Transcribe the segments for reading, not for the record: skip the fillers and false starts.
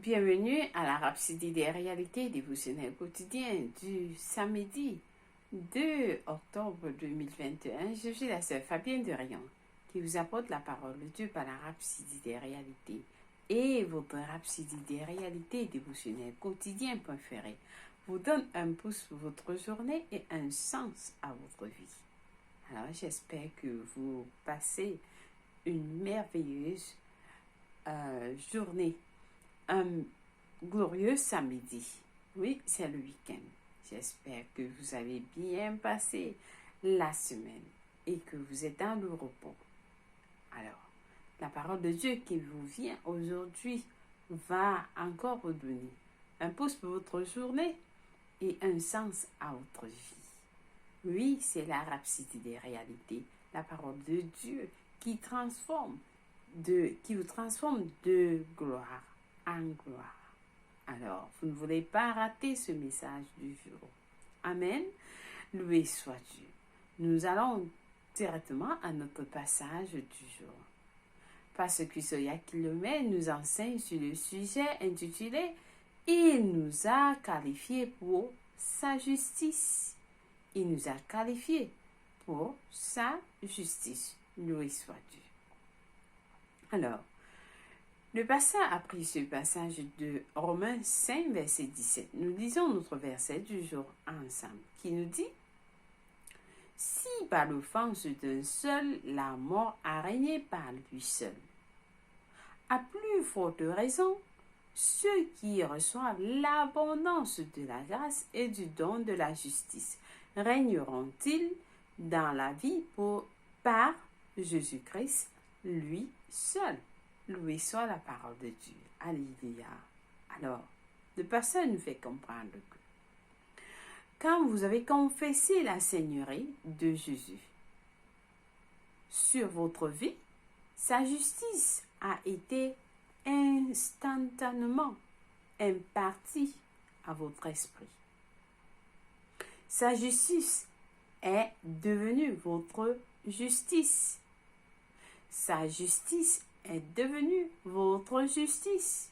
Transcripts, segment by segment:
Bienvenue à la Rhapsodie des réalités dévotionnelles quotidiennes du samedi 2 octobre 2021. Je suis la sœur Fabienne de Rion qui vous apporte la parole de Dieu par la Rhapsodie des réalités. Et votre Rhapsodie des réalités dévotionnelles quotidiennes préférée vous donne un pouce pour votre journée et un sens à votre vie. Alors j'espère que vous passez une merveilleuse journée. Un glorieux samedi. Oui, c'est le week-end. J'espère que vous avez bien passé la semaine et que vous êtes dans le repos. Alors, la parole de Dieu qui vous vient aujourd'hui va encore vous donner un pouce pour votre journée et un sens à votre vie. Oui, c'est la Rhapsodie des réalités, la parole de Dieu qui vous transforme de gloire en gloire. Alors, vous ne voulez pas rater ce message du jour. Amen. Loué soit Dieu. Nous allons directement à notre passage du jour. Parce que Soya Kilomé nous enseigne sur le sujet intitulé « Il nous a qualifiés pour sa justice ». Il nous a qualifiés pour sa justice. Loué soit Dieu. Alors, le passage a pris ce passage de Romains 5, verset 17. Nous lisons notre verset du jour ensemble qui nous dit « Si par l'offense d'un seul, la mort a régné par lui seul, à plus forte raison, ceux qui reçoivent l'abondance de la grâce et du don de la justice régneront-ils dans la vie par Jésus-Christ, lui seul. » Loué soit la parole de Dieu. Alléluia. Alors, le passage nous fait comprendre que quand vous avez confessé la Seigneurie de Jésus sur votre vie, sa justice a été instantanément impartie à votre esprit. Sa justice est devenue votre justice. Sa justice est devenue votre justice.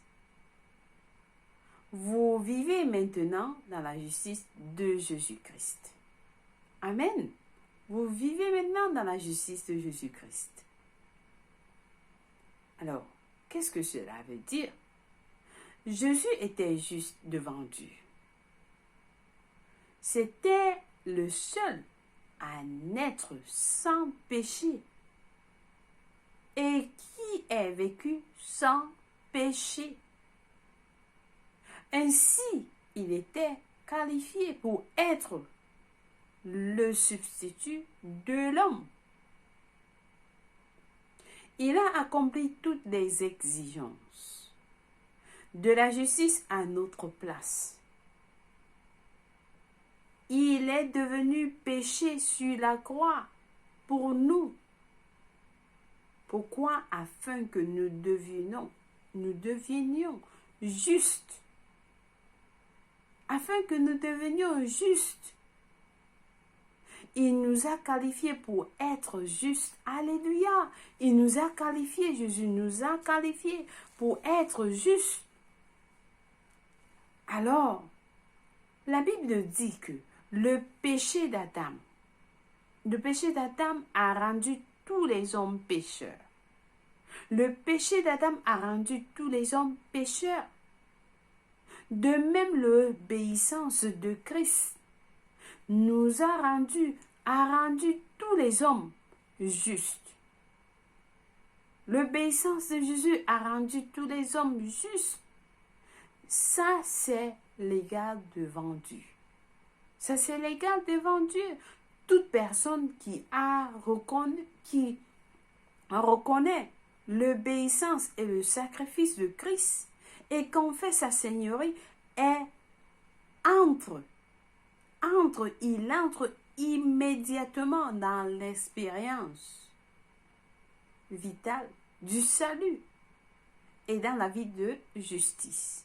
Vous vivez maintenant dans la justice de Jésus-Christ. Amen. Vous vivez maintenant dans la justice de Jésus-Christ. Alors, qu'est-ce que cela veut dire? Jésus était juste devant Dieu. C'était le seul à naître sans péché et qui est vécu sans péché. Ainsi, il était qualifié pour être le substitut de l'homme. Il a accompli toutes les exigences de la justice à notre place. Il est devenu péché sur la croix pour nous. Pourquoi? Afin que nous devenions justes. Afin que nous devenions justes. Il nous a qualifiés pour être justes. Alléluia. Il nous a qualifiés, Jésus nous a qualifiés pour être justes. Alors, la Bible dit que le péché d'Adam a rendu tous les hommes pécheurs. Le péché d'Adam a rendu tous les hommes pécheurs. De même, l'obéissance de Christ a rendu tous les hommes justes. L'obéissance de Jésus a rendu tous les hommes justes. Ça, c'est légal devant Dieu. Ça, c'est légal devant Dieu. Toute personne qui reconnaît l'obéissance et le sacrifice de Christ et confesse sa Seigneurie il entre immédiatement dans l'expérience vitale du salut et dans la vie de justice.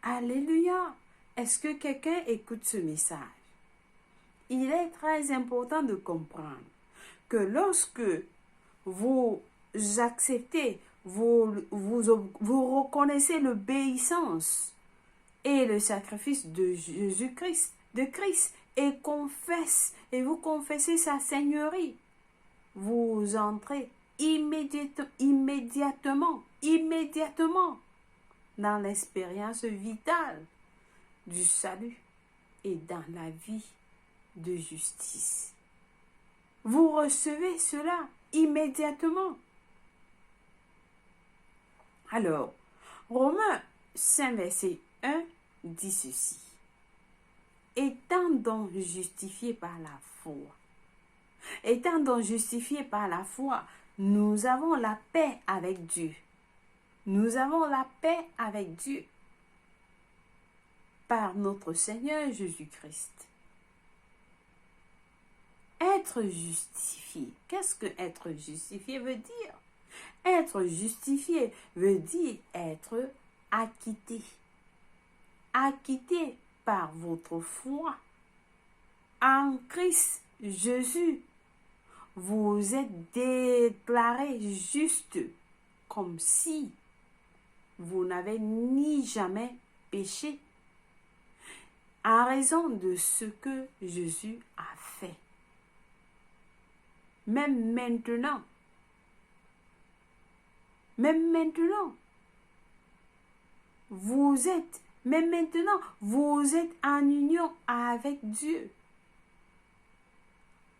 Alléluia! Est-ce que quelqu'un écoute ce message? Il est très important de comprendre que lorsque vous acceptez vous reconnaissez l'obéissance et le sacrifice de Jésus-Christ, de Christ, et vous confessez sa seigneurie, vous entrez immédiatement dans l'expérience vitale du salut et dans la vie de justice. Vous recevez cela immédiatement. Alors, Romains 5, verset 1 dit ceci. Étant donc justifiés par la foi, nous avons la paix avec Dieu. Nous avons la paix avec Dieu par notre Seigneur Jésus-Christ. Être justifié. Qu'est-ce que être justifié veut dire? Être justifié veut dire être acquitté. Acquitté par votre foi en Christ Jésus. Vous êtes déclaré juste comme si vous n'avez ni jamais péché en raison de ce que Jésus a fait. Même maintenant, vous êtes en union avec Dieu,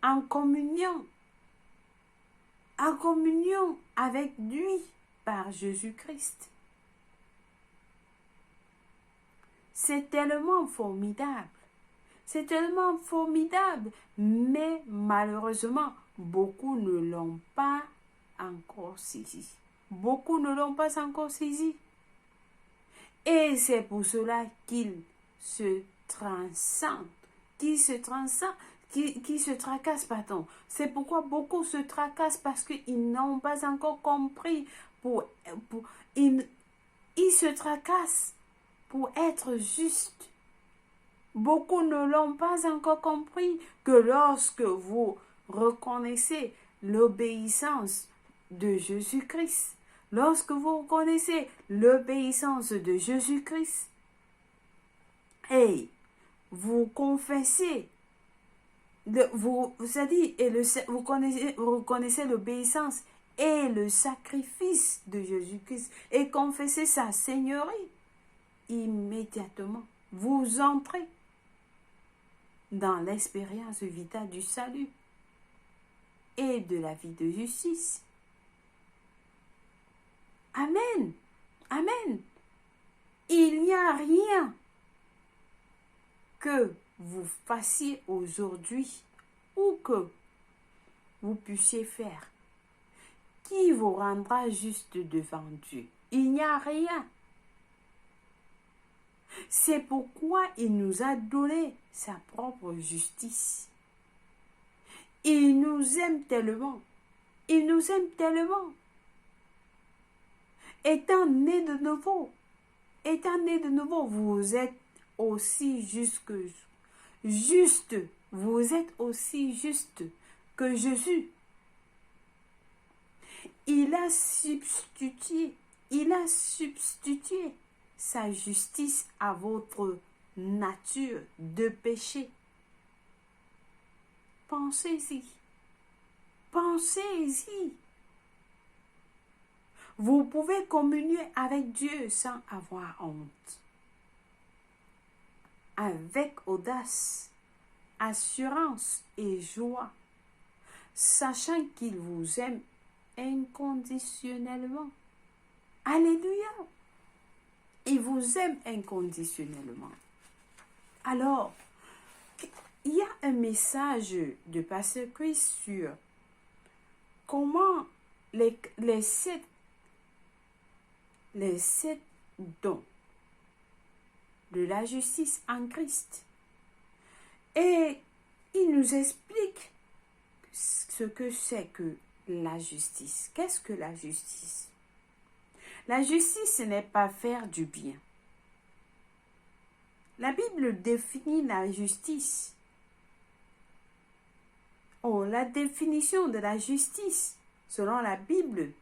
en communion avec lui par Jésus-Christ. C'est tellement formidable. C'est tellement formidable, mais malheureusement, beaucoup ne l'ont pas encore saisi. Beaucoup ne l'ont pas encore saisi. Et c'est pour cela qu'ils se transcendent, qui se tracassent, pardon. C'est pourquoi beaucoup se tracassent parce qu'ils n'ont pas encore compris. Ils se tracassent pour être justes. Beaucoup ne l'ont pas encore compris que lorsque vous reconnaissez l'obéissance de Jésus-Christ, lorsque vous reconnaissez l'obéissance de Jésus-Christ et vous confessez, vous reconnaissez l'obéissance et le sacrifice de Jésus-Christ et confessez sa seigneurie, immédiatement, vous entrez dans l'expérience vitale du salut et de la vie de justice. Amen. Amen. Il n'y a rien que vous fassiez aujourd'hui ou que vous puissiez faire qui vous rendra juste devant Dieu. Il n'y a rien. C'est pourquoi il nous a donné sa propre justice. Il nous aime tellement. Il nous aime tellement. Étant né de nouveau, vous êtes aussi juste, vous êtes aussi juste que Jésus. Il a substitué sa justice à votre nature de péché. Pensez-y. Vous pouvez communier avec Dieu sans avoir honte. Avec audace, assurance et joie, sachant qu'il vous aime inconditionnellement. Alléluia! Il vous aime inconditionnellement. Alors, il y a un message de Pasteur Chris sur comment les sept dons de la justice en Christ. Et il nous explique ce que c'est que la justice. Qu'est-ce que la justice? La justice, ce n'est pas faire du bien. La Bible définit la justice. La définition de la justice, selon la Bible,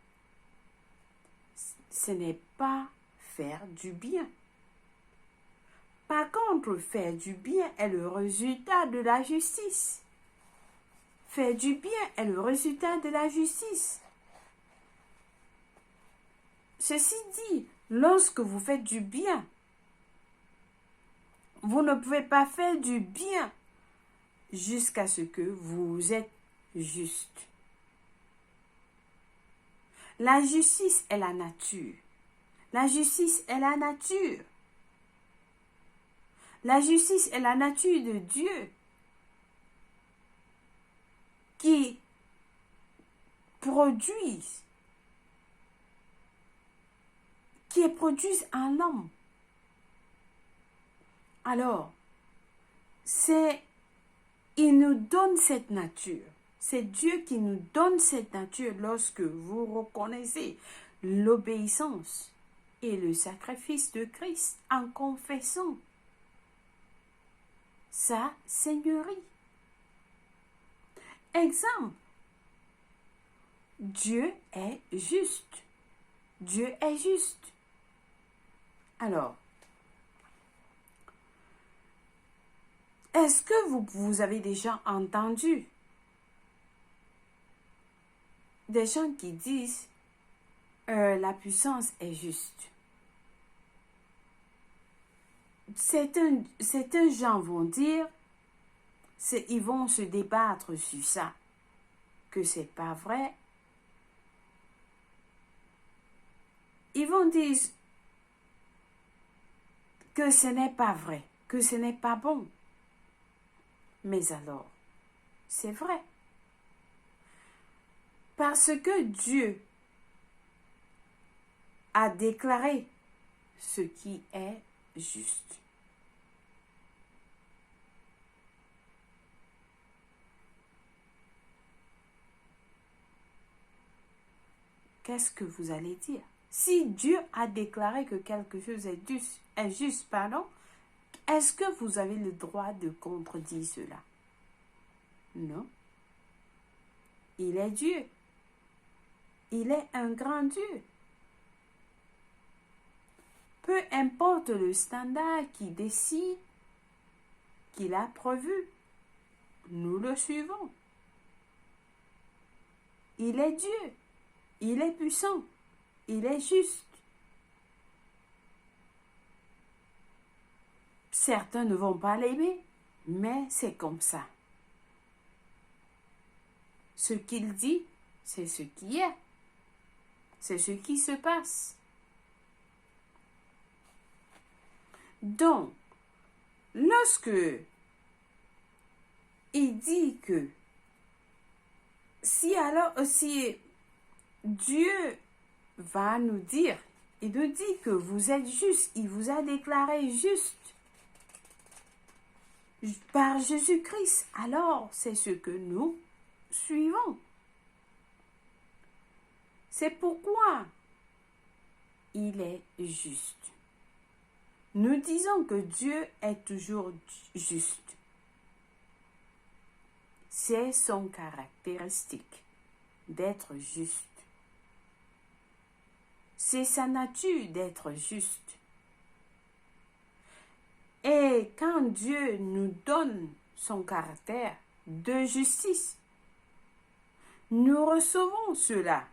ce n'est pas faire du bien. Par contre, faire du bien est le résultat de la justice. Faire du bien est le résultat de la justice. Ceci dit, lorsque vous faites du bien, vous ne pouvez pas faire du bien jusqu'à ce que vous êtes juste. La justice est la nature. La justice est la nature. La justice est la nature de Dieu qui produit en l'homme. Alors, il nous donne cette nature. C'est Dieu qui nous donne cette nature lorsque vous reconnaissez l'obéissance et le sacrifice de Christ en confessant sa seigneurie. Exemple, Dieu est juste. Dieu est juste. Alors, est-ce que vous avez déjà entendu des gens qui disent la puissance est juste? Certains gens vont dire, ils vont se débattre sur ça, que c'est pas vrai. Ils vont dire que ce n'est pas vrai, que ce n'est pas bon. Mais alors, c'est vrai. Parce que Dieu a déclaré ce qui est juste. Qu'est-ce que vous allez dire? Si Dieu a déclaré que quelque chose est juste, pardon, est-ce que vous avez le droit de contredire cela? Non. Il est Dieu. Il est un grand Dieu. Peu importe le standard qui décide, qu'il a prévu, nous le suivons. Il est Dieu. Il est puissant. Il est juste. Certains ne vont pas l'aimer, mais c'est comme ça. Ce qu'il dit, c'est ce qui est. C'est ce qui se passe. Donc, lorsque il dit que si Dieu va nous dire, il nous dit que vous êtes juste, il vous a déclaré juste par Jésus-Christ, alors c'est ce que nous suivons. C'est pourquoi il est juste. Nous disons que Dieu est toujours juste. C'est son caractéristique d'être juste. C'est sa nature d'être juste. Et quand Dieu nous donne son caractère de justice, nous recevons cela.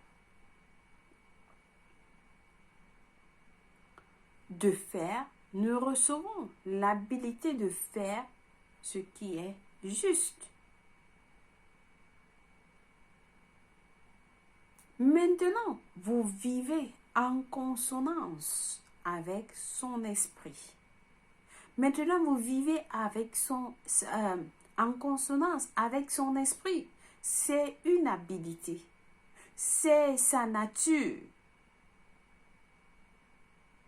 Nous recevons l'habilité de faire ce qui est juste. Maintenant, vous vivez en consonance avec son esprit. Maintenant, vous vivez en consonance avec son esprit. C'est une habilité. C'est sa nature.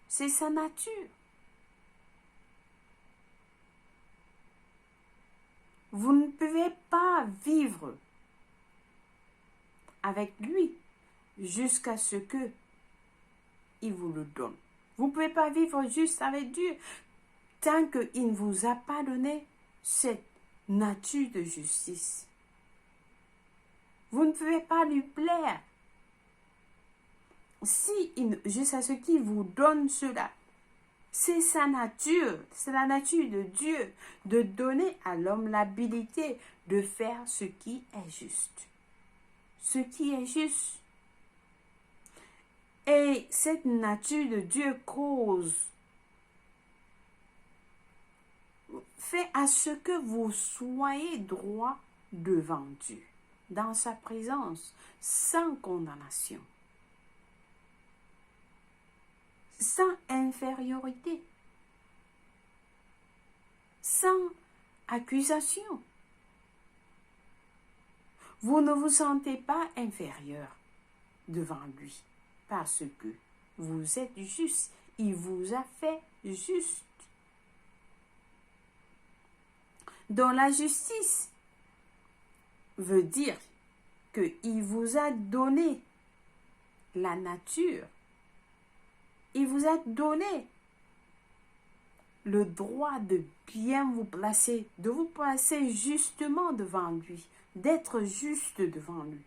C'est sa nature. Vous ne pouvez pas vivre avec lui jusqu'à ce que il vous le donne. Vous ne pouvez pas vivre juste avec Dieu tant qu'il ne vous a pas donné cette nature de justice. Vous ne pouvez pas lui plaire juste à ce qui vous donne cela. C'est sa nature, c'est la nature de Dieu de donner à l'homme l'habilité de faire ce qui est juste. Ce qui est juste. Et cette nature de Dieu fait à ce que vous soyez droit devant Dieu, dans sa présence, sans condamnation, sans infériorité, sans accusation. Vous ne vous sentez pas inférieur devant lui parce que vous êtes juste. Il vous a fait juste. Donc la justice veut dire qu'il vous a donné la nature. Il vous a donné le droit de bien vous placer, de vous placer justement devant lui, d'être juste devant lui.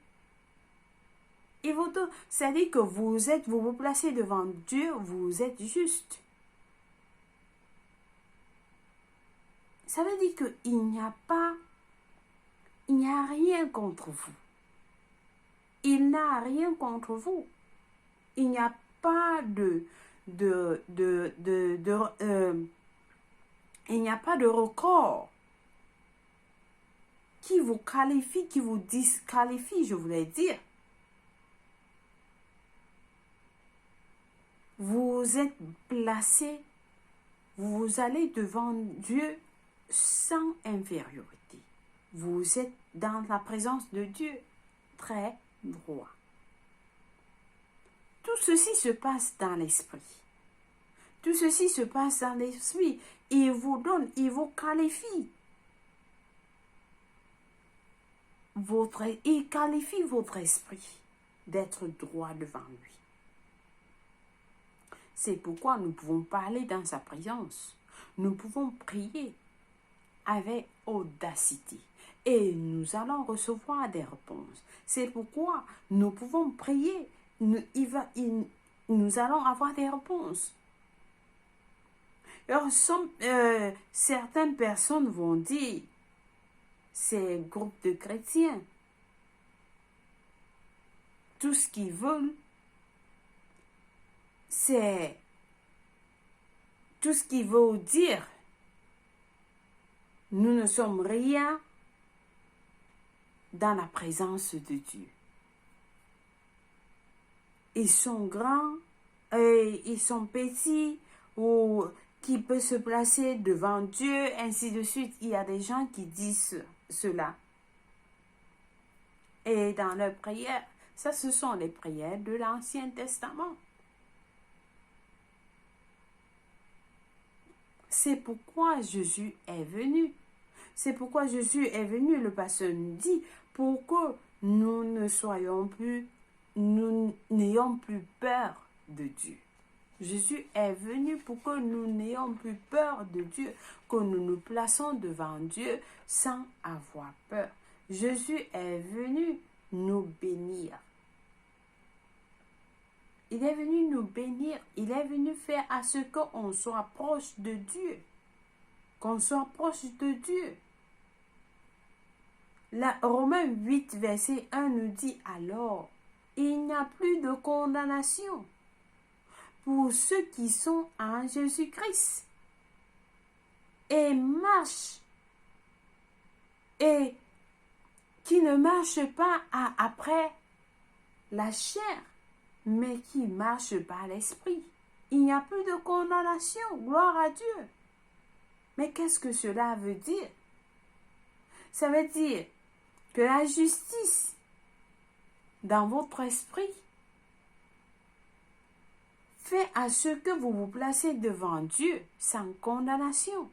C'est-à-dire que vous vous placez devant Dieu, vous êtes juste. Ça veut dire qu'il n'y a rien contre vous. Il n'a rien contre vous. Il n'y a pas il n'y a pas de record qui vous qualifie, qui vous disqualifie, je voulais dire. Vous êtes placé, vous allez devant Dieu sans infériorité. Vous êtes dans la présence de Dieu, très droit. Tout ceci se passe dans l'esprit. Tout ceci se passe dans l'esprit. Il vous donne, il vous qualifie. Il qualifie votre esprit d'être droit devant lui. C'est pourquoi nous pouvons parler dans sa présence. Nous pouvons prier avec audacité. Et nous allons recevoir des réponses. C'est pourquoi nous pouvons prier. Nous allons avoir des réponses. Alors, certaines personnes vont dire, ces groupes de chrétiens, tout ce qu'ils veulent, c'est tout ce qu'ils veulent dire. Nous ne sommes rien dans la présence de Dieu. Ils sont grands, ils sont petits, ou qui peut se placer devant Dieu, ainsi de suite. Il y a des gens qui disent cela. Et dans leurs prières, ça, ce sont les prières de l'Ancien Testament. C'est pourquoi Jésus est venu. C'est pourquoi Jésus est venu, le pasteur nous dit, pour que nous n'ayons plus peur de Dieu. Jésus est venu pour que nous n'ayons plus peur de Dieu, que nous nous plaçons devant Dieu sans avoir peur. Jésus est venu nous bénir. Il est venu nous bénir. Il est venu faire à ce qu'on soit proche de Dieu. Qu'on soit proche de Dieu. Romains 8, verset 1 nous dit alors, il n'y a plus de condamnation pour ceux qui sont en Jésus-Christ et marchent et qui ne marchent pas après la chair, mais qui marchent par l'esprit. Il n'y a plus de condamnation, gloire à Dieu. Mais qu'est-ce que cela veut dire? Ça veut dire que la justice dans votre esprit fait à ce que vous vous placez devant Dieu sans condamnation.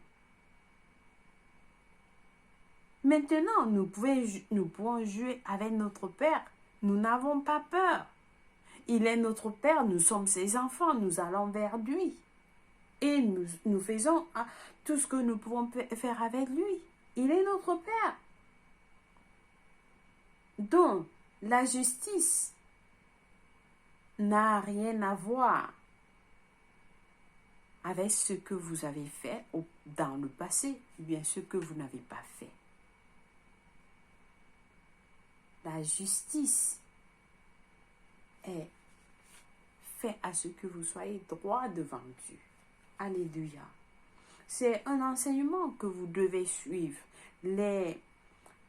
Maintenant, nous pouvons jouer avec notre Père. Nous n'avons pas peur. Il est notre Père, nous sommes ses enfants, nous allons vers lui. Et nous faisons tout ce que nous pouvons faire avec lui. Il est notre Père. Donc, la justice n'a rien à voir avec ce que vous avez fait dans le passé, ou bien ce que vous n'avez pas fait. La justice est faite à ce que vous soyez droit devant Dieu. Alléluia. C'est un enseignement que vous devez suivre. Les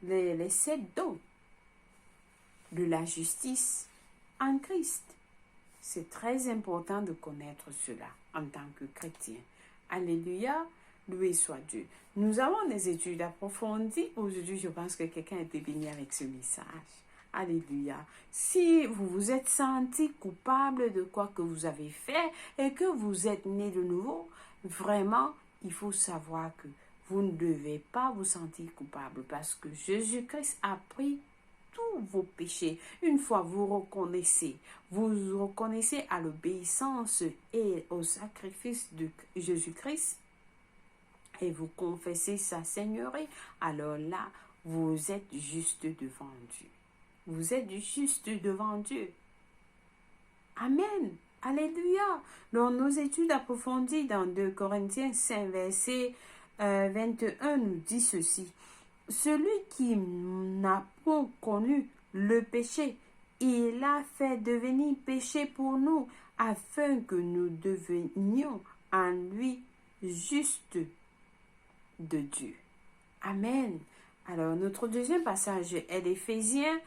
7 dons de la justice en Christ. C'est très important de connaître cela en tant que chrétien. Alléluia, loué soit Dieu. Nous avons des études approfondies. Aujourd'hui, je pense que quelqu'un a été béni avec ce message. Alléluia. Si vous vous êtes senti coupable de quoi que vous avez fait et que vous êtes né de nouveau, vraiment, il faut savoir que vous ne devez pas vous sentir coupable parce que Jésus-Christ a pris tous vos péchés. Une fois vous reconnaissez à l'obéissance et au sacrifice de Jésus-Christ et vous confessez sa seigneurie, alors là, vous êtes juste devant Dieu. Vous êtes juste devant Dieu. Amen. Alléluia. Dans nos études approfondies dans 2 Corinthiens 5, verset 21 nous dit ceci. Celui qui n'a point connu le péché, il l'a fait devenir péché pour nous, afin que nous devenions en lui justes de Dieu. Amen. Alors, notre deuxième passage est d'Éphésiens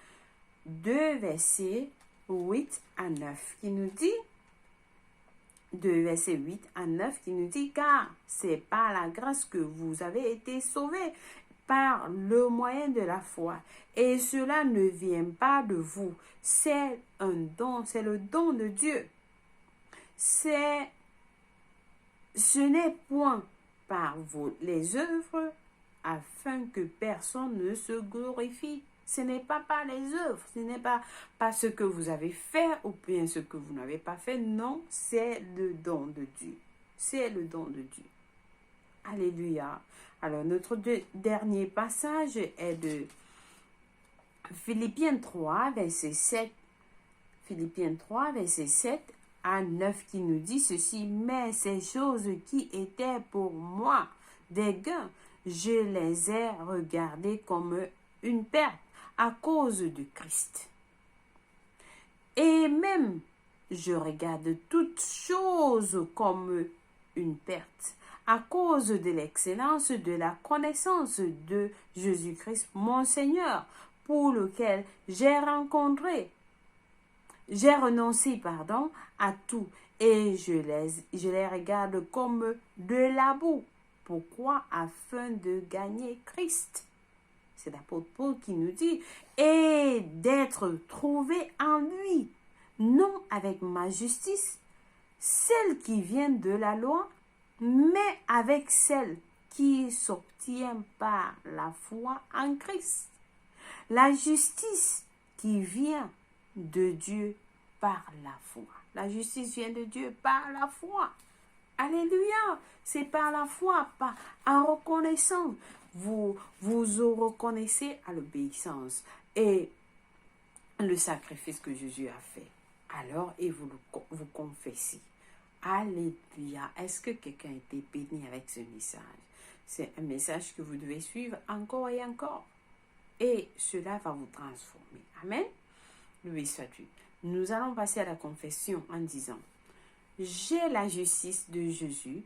2, versets 8 à 9, qui nous dit, 2 versets 8 à 9, qui nous dit, car c'est par la grâce que vous avez été sauvés, par le moyen de la foi. Et cela ne vient pas de vous. C'est un don, c'est le don de Dieu. Ce n'est point par les œuvres, afin que personne ne se glorifie. Ce n'est pas par les œuvres, ce n'est pas par ce que vous avez fait ou bien ce que vous n'avez pas fait. Non, c'est le don de Dieu. C'est le don de Dieu. Alléluia. Alors, notre dernier passage est de Philippiens 3, verset 7. Philippiens 3, verset 7 à 9 qui nous dit ceci. Mais ces choses qui étaient pour moi des gains, je les ai regardées comme une perte à cause de Christ. Et même, je regarde toutes choses comme une perte à cause de l'excellence de la connaissance de Jésus-Christ, mon Seigneur, pour lequel j'ai renoncé, à tout, et je les regarde comme de la boue. Pourquoi? Afin de gagner Christ. C'est l'apôtre Paul qui nous dit, et d'être trouvé en lui, non avec ma justice, celle qui vient de la loi, mais avec celle qui s'obtient par la foi en Christ. La justice qui vient de Dieu par la foi. La justice vient de Dieu par la foi. Alléluia. C'est par la foi, en reconnaissant. Vous reconnaissez à l'obéissance et le sacrifice que Jésus a fait. Alors, et vous confessez. Alléluia. Est-ce que quelqu'un a été béni avec ce message? C'est un message que vous devez suivre encore et encore. Et cela va vous transformer. Amen. Loué soit Dieu. Nous allons passer à la confession en disant, j'ai la justice de Jésus,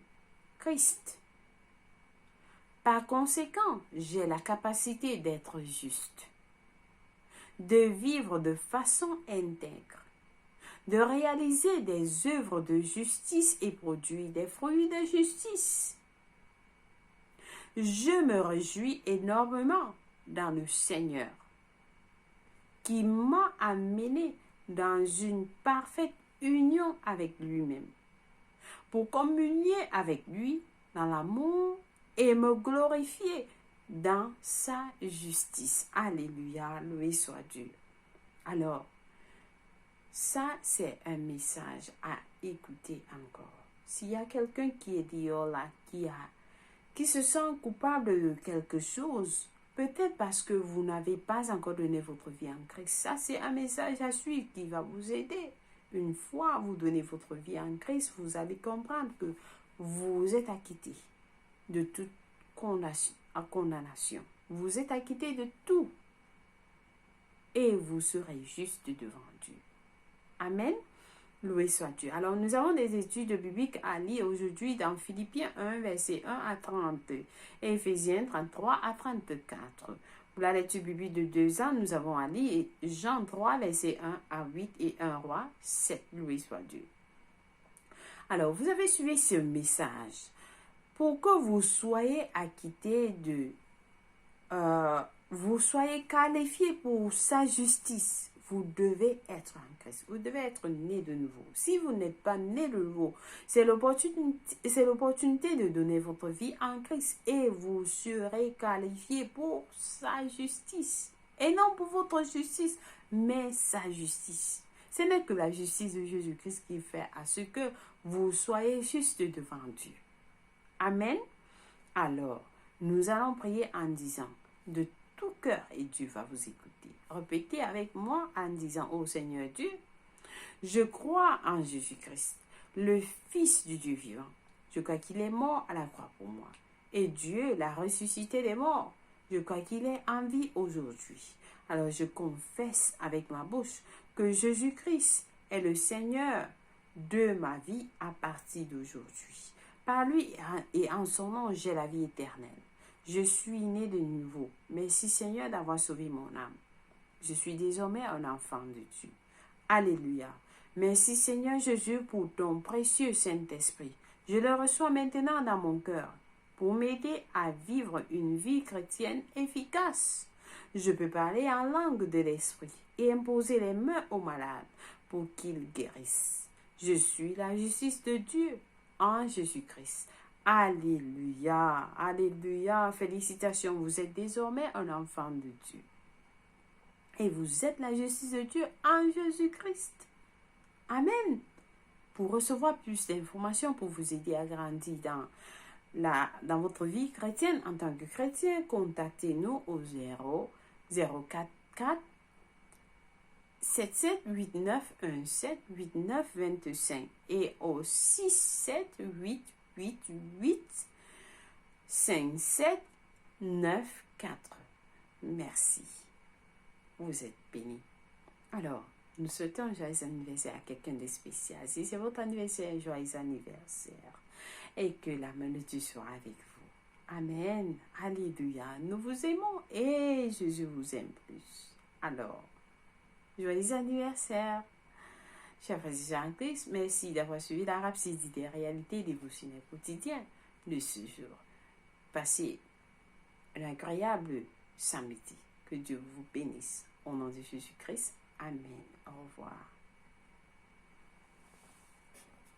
Christ. Par conséquent, j'ai la capacité d'être juste, de vivre de façon intègre, de réaliser des œuvres de justice et produire des fruits de justice. Je me réjouis énormément dans le Seigneur, qui m'a amené dans une parfaite union avec lui-même, pour communier avec lui dans l'amour et me glorifier dans sa justice. Alléluia, loué soit Dieu. Alors, ça, c'est un message à écouter encore. S'il y a quelqu'un qui est dehors là, qui se sent coupable de quelque chose, peut-être parce que vous n'avez pas encore donné votre vie en Christ, ça, c'est un message à suivre qui va vous aider. Une fois vous donnez votre vie en Christ, vous allez comprendre que vous êtes acquitté de toute condamnation. Vous êtes acquitté de tout. Et vous serez juste devant Dieu. Amen. Loué soit Dieu. Alors, nous avons des études bibliques à lire aujourd'hui dans Philippiens 1, verset 1 à 30 et Éphésiens 33 à 34. Pour la lecture biblique de 2 ans, nous avons à lire Jean 3, verset 1 à 8 et 1 Roi 7. Loué soit Dieu. Alors, vous avez suivi ce message pour que vous soyez acquittés de... vous soyez qualifiés pour sa justice. Vous devez être en Christ. Vous devez être né de nouveau. Si vous n'êtes pas né de nouveau, c'est l'opportunité de donner votre vie en Christ et vous serez qualifiés pour sa justice. Et non pour votre justice, mais sa justice. Ce n'est que la justice de Jésus-Christ qui fait à ce que vous soyez juste devant Dieu. Amen. Alors, nous allons prier en disant de tout cœur et Dieu va vous écouter. Répétez avec moi en disant: ô Seigneur Dieu, je crois en Jésus-Christ, le Fils du Dieu vivant. Je crois qu'il est mort à la croix pour moi. Et Dieu l'a ressuscité des morts. Je crois qu'il est en vie aujourd'hui. Alors je confesse avec ma bouche que Jésus-Christ est le Seigneur de ma vie à partir d'aujourd'hui. Par lui et en son nom, j'ai la vie éternelle. Je suis né de nouveau. Merci Seigneur d'avoir sauvé mon âme. Je suis désormais un enfant de Dieu. Alléluia. Merci Seigneur Jésus pour ton précieux Saint-Esprit. Je le reçois maintenant dans mon cœur pour m'aider à vivre une vie chrétienne efficace. Je peux parler en langue de l'Esprit et imposer les mains aux malades pour qu'ils guérissent. Je suis la justice de Dieu en Jésus-Christ. Alléluia, alléluia, félicitations, vous êtes désormais un enfant de Dieu. Et vous êtes la justice de Dieu en Jésus-Christ. Amen. Pour recevoir plus d'informations, pour vous aider à grandir dans votre vie chrétienne en tant que chrétien, contactez-nous au 044 7789178925 et au 678885794. Merci. Vous êtes bénis. Alors, nous souhaitons un joyeux anniversaire à quelqu'un de spécial. Si c'est votre anniversaire, joyeux anniversaire. Et que la main de Dieu soit avec vous. Amen. Alléluia. Nous vous aimons et Jésus vous aime plus. Alors, joyeux anniversaire. Chers frères et sœurs en Christ, merci d'avoir suivi la rhapsodie des réalités dévotionnelles quotidiennes de ce jour. Passez un agréable samedi. Que Dieu vous bénisse. Au nom de Jésus-Christ. Amen. Au revoir.